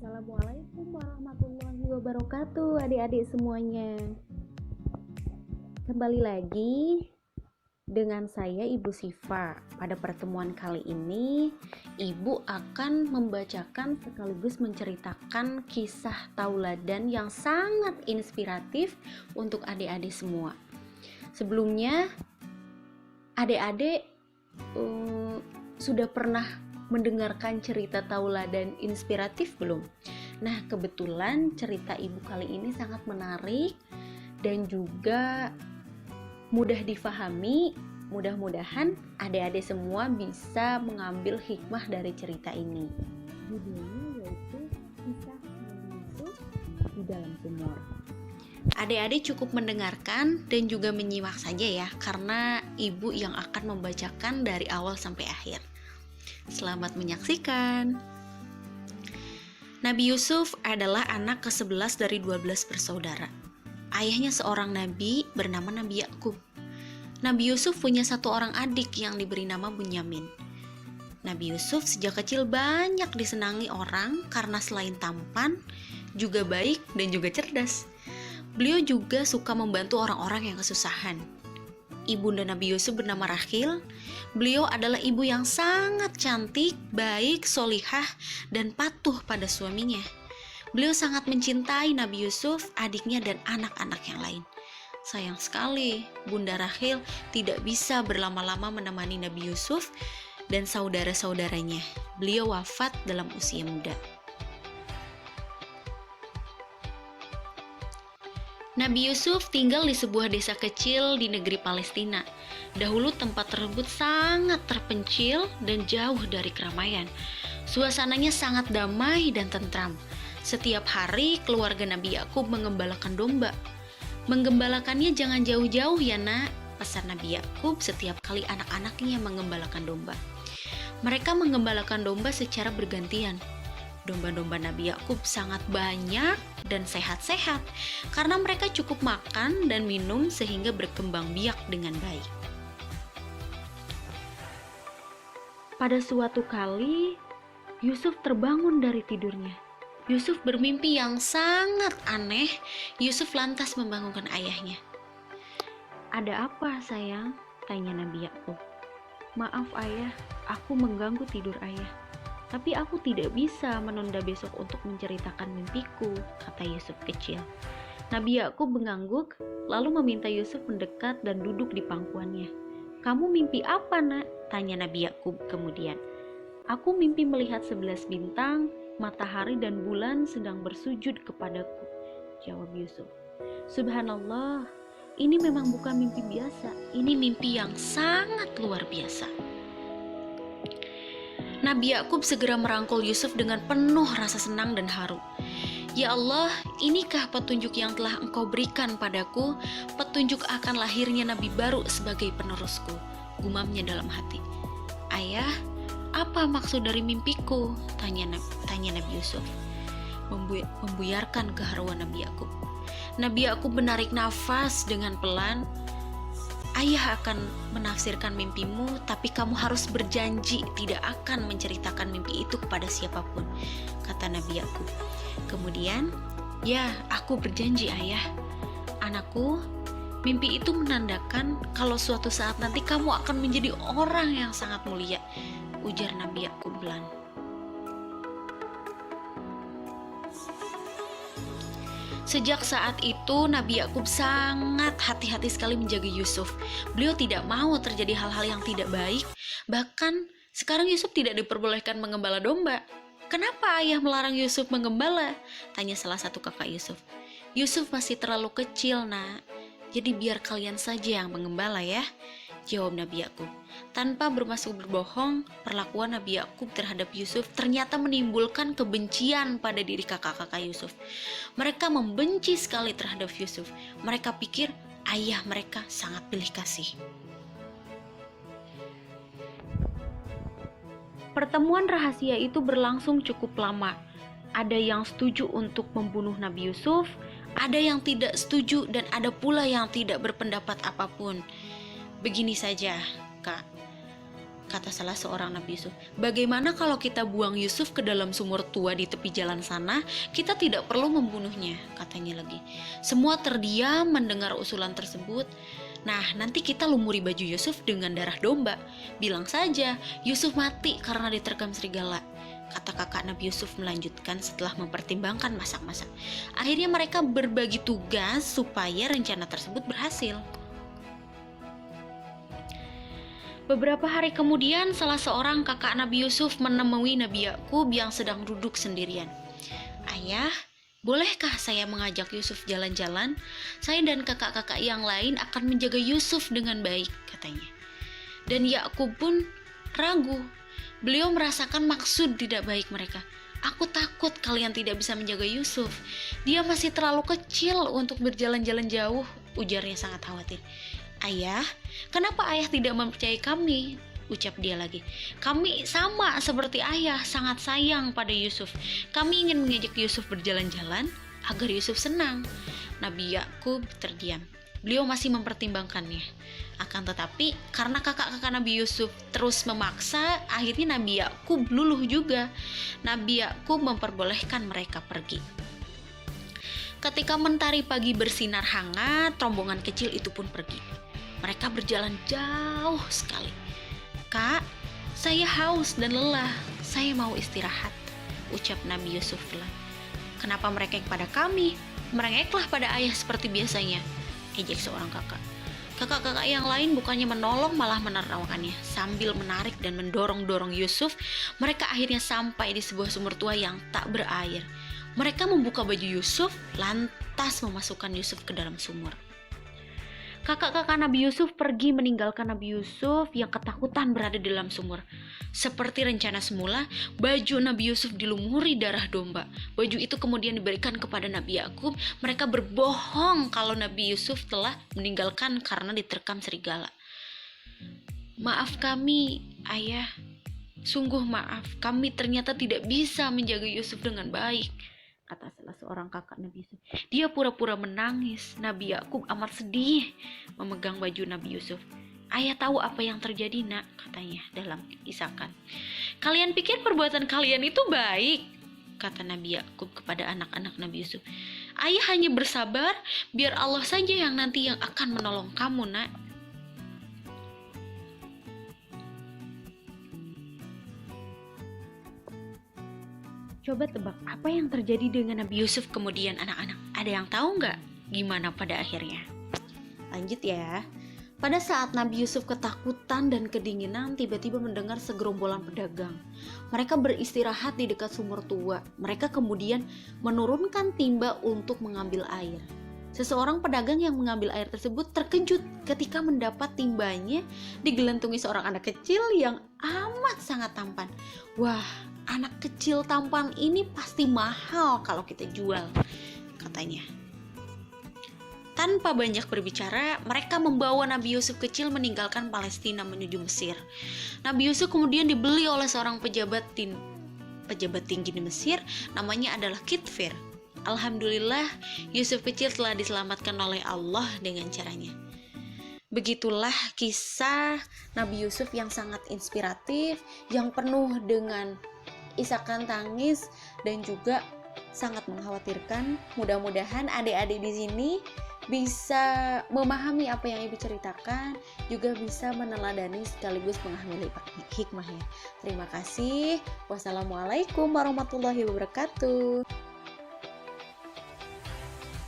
Assalamualaikum warahmatullahi wabarakatuh, adik-adik semuanya. Kembali lagi dengan saya Ibu Siva. Pada pertemuan kali ini, Ibu akan membacakan sekaligus menceritakan kisah tauladan yang sangat inspiratif untuk adik-adik semua. Sebelumnya, adik-adik sudah pernah mendengarkan cerita tauladan inspiratif belum? Nah, kebetulan cerita Ibu kali ini sangat menarik dan juga mudah difahami. Mudah-mudahan adik-adik semua bisa mengambil hikmah dari cerita ini. Judulnya yaitu Kisah Yusuf di Dalam Sumur. Adik-adik cukup mendengarkan dan juga menyimak saja ya, karena Ibu yang akan membacakan dari awal sampai akhir. Selamat menyaksikan. Nabi Yusuf adalah anak ke-11 dari 12 bersaudara. Ayahnya seorang nabi bernama Nabi Yakub. Nabi Yusuf punya satu orang adik yang diberi nama Bunyamin. Nabi Yusuf sejak kecil banyak disenangi orang karena selain tampan, juga baik dan juga cerdas. Beliau juga suka membantu orang-orang yang kesusahan. Ibunda Nabi Yusuf bernama Rahil. Beliau adalah ibu yang sangat cantik, baik, solihah, dan patuh pada suaminya. Beliau sangat mencintai Nabi Yusuf, adiknya, dan anak-anak yang lain. Sayang sekali, Bunda Rahil tidak bisa berlama-lama menemani Nabi Yusuf dan saudara-saudaranya. Beliau wafat dalam usia muda. Nabi Yusuf tinggal di sebuah desa kecil di negeri Palestina. Dahulu tempat tersebut sangat terpencil dan jauh dari keramaian. Suasananya sangat damai dan tentram. Setiap hari keluarga Nabi Yakub mengembalakan domba. Menggembalakannya jangan jauh-jauh ya nak, pesan Nabi Yakub setiap kali anak-anaknya mengembalakan domba. Mereka mengembalakan domba secara bergantian. Domba-domba Nabi Yakub sangat banyak dan sehat-sehat karena mereka cukup makan dan minum sehingga berkembang biak dengan baik. Pada suatu kali, Yusuf terbangun dari tidurnya. Yusuf bermimpi yang sangat aneh. Yusuf lantas membangunkan ayahnya. "Ada apa, sayang?" tanya Nabi Yakub. "Maaf ayah, aku mengganggu tidur ayah. Tapi aku tidak bisa menunda besok untuk menceritakan mimpiku," kata Yusuf kecil. Nabi Yakub mengangguk, lalu meminta Yusuf mendekat dan duduk di pangkuannya. "Kamu mimpi apa, nak?" tanya Nabi Yakub kemudian. "Aku mimpi melihat 11 bintang, matahari dan bulan sedang bersujud kepadaku," jawab Yusuf. "Subhanallah, ini memang bukan mimpi biasa. Ini mimpi yang sangat luar biasa." Nabi Yakub segera merangkul Yusuf dengan penuh rasa senang dan haru. "Ya Allah, inikah petunjuk yang telah Engkau berikan padaku, petunjuk akan lahirnya Nabi baru sebagai penerusku," gumamnya dalam hati. "Ayah, apa maksud dari mimpiku?" tanya Nabi Yusuf, membuyarkan keharuan Nabi Yakub. Nabi Yakub menarik nafas dengan pelan. "Ayah akan menafsirkan mimpimu, tapi kamu harus berjanji tidak akan menceritakan mimpi itu kepada siapapun," kata Nabi Yakub. Kemudian, "Ya, aku berjanji ayah. Anakku, mimpi itu menandakan kalau suatu saat nanti kamu akan menjadi orang yang sangat mulia," ujar Nabi Yakub pelan. Sejak saat itu, Nabi Yakub sangat hati-hati sekali menjaga Yusuf. Beliau tidak mau terjadi hal-hal yang tidak baik. Bahkan sekarang Yusuf tidak diperbolehkan mengembala domba. "Kenapa ayah melarang Yusuf mengembala?" tanya salah satu kakak Yusuf. "Yusuf masih terlalu kecil, nak. Jadi biar kalian saja yang mengembala ya," jawab Nabi Yakub. Tanpa bermaksud berbohong, perlakuan Nabi Yakub terhadap Yusuf ternyata menimbulkan kebencian pada diri kakak-kakak Yusuf. Mereka membenci sekali terhadap Yusuf. Mereka pikir ayah mereka sangat pilih kasih. Pertemuan rahasia itu berlangsung cukup lama. Ada yang setuju untuk membunuh Nabi Yusuf, ada yang tidak setuju, dan ada pula yang tidak berpendapat apapun. Begini saja, Kak. kata salah seorang Nabi Yusuf. Bagaimana kalau kita buang Yusuf ke dalam sumur tua di tepi jalan sana? Kita tidak perlu membunuhnya, katanya lagi. Semua terdiam mendengar usulan tersebut. Nah, nanti kita lumuri baju Yusuf dengan darah domba. Bilang saja, Yusuf mati karena diterkam serigala. Kata kakak Nabi Yusuf melanjutkan setelah mempertimbangkan masak-masak. Akhirnya mereka berbagi tugas supaya rencana tersebut berhasil. Beberapa hari kemudian, salah seorang kakak Nabi Yusuf menemui Nabi Yakub yang sedang duduk sendirian. Ayah, bolehkah saya mengajak Yusuf jalan-jalan? Saya dan kakak-kakak yang lain akan menjaga Yusuf dengan baik, katanya. Dan Yakub pun ragu. Beliau merasakan maksud tidak baik mereka. Aku takut kalian tidak bisa menjaga Yusuf. Dia masih terlalu kecil untuk berjalan-jalan jauh, ujarnya sangat khawatir. Ayah, kenapa ayah tidak mempercayai kami? Ucap dia lagi. Kami sama seperti ayah, sangat sayang pada Yusuf. Kami ingin mengajak Yusuf berjalan-jalan agar Yusuf senang. Nabi Yakub terdiam. Beliau masih mempertimbangkannya. Akan tetapi, karena kakak-kakak Nabi Yusuf terus memaksa, akhirnya Nabi Yakub luluh juga. Nabi Yakub memperbolehkan mereka pergi. Ketika mentari pagi bersinar hangat, rombongan kecil itu pun pergi. Mereka berjalan jauh sekali. Kak, saya haus dan lelah. Saya mau istirahat, ucap Nabi Yusuf pelan. Kenapa merengek pada kami? Merengeklah pada ayah seperti biasanya, ejek seorang kakak. Kakak-kakak yang lain bukannya menolong malah menertawakannya. Sambil menarik dan mendorong-dorong Yusuf, mereka akhirnya sampai di sebuah sumur tua yang tak berair. Mereka membuka baju Yusuf, lantas memasukkan Yusuf ke dalam sumur. Kakak-kakak Nabi Yusuf pergi meninggalkan Nabi Yusuf yang ketakutan berada di dalam sumur. Seperti rencana semula, baju Nabi Yusuf dilumuri darah domba. Baju itu kemudian diberikan kepada Nabi Yakub. Mereka berbohong kalau Nabi Yusuf telah meninggalkan karena diterkam serigala. Maaf kami, ayah. Sungguh maaf, kami ternyata tidak bisa menjaga Yusuf dengan baik, kata salah seorang kakak Nabi Yusuf. Dia pura-pura menangis. Nabi Yakub amat sedih memegang baju Nabi Yusuf. Ayah tahu apa yang terjadi, nak, katanya dalam isakan. Kalian pikir perbuatan kalian itu baik, kata Nabi Yakub kepada anak-anak Nabi Yusuf. Ayah hanya bersabar, biar Allah saja yang nanti yang akan menolong kamu, nak. Coba tebak apa yang terjadi dengan Nabi Yusuf kemudian, anak-anak. Ada yang tahu nggak gimana pada akhirnya? Lanjut ya. Pada saat Nabi Yusuf ketakutan dan kedinginan, tiba-tiba mendengar segerombolan pedagang. Mereka beristirahat di dekat sumur tua. Mereka kemudian menurunkan timba untuk mengambil air. Seseorang pedagang yang mengambil air tersebut terkejut ketika mendapat timbanya digelantungi seorang anak kecil yang amat sangat tampan. Wah, anak kecil tampan ini pasti mahal kalau kita jual, katanya. Tanpa banyak berbicara, mereka membawa Nabi Yusuf kecil meninggalkan Palestina menuju Mesir. Nabi Yusuf kemudian dibeli oleh seorang pejabat tinggi di Mesir, namanya adalah Kitfir. Alhamdulillah, Yusuf kecil telah diselamatkan oleh Allah dengan caranya. Begitulah kisah Nabi Yusuf yang sangat inspiratif, yang penuh dengan isakan tangis dan juga sangat mengkhawatirkan. Mudah-mudahan adik-adik di sini bisa memahami apa yang ibu ceritakan, juga bisa meneladani sekaligus mengambil hikmahnya. Terima kasih. Wassalamualaikum warahmatullahi wabarakatuh.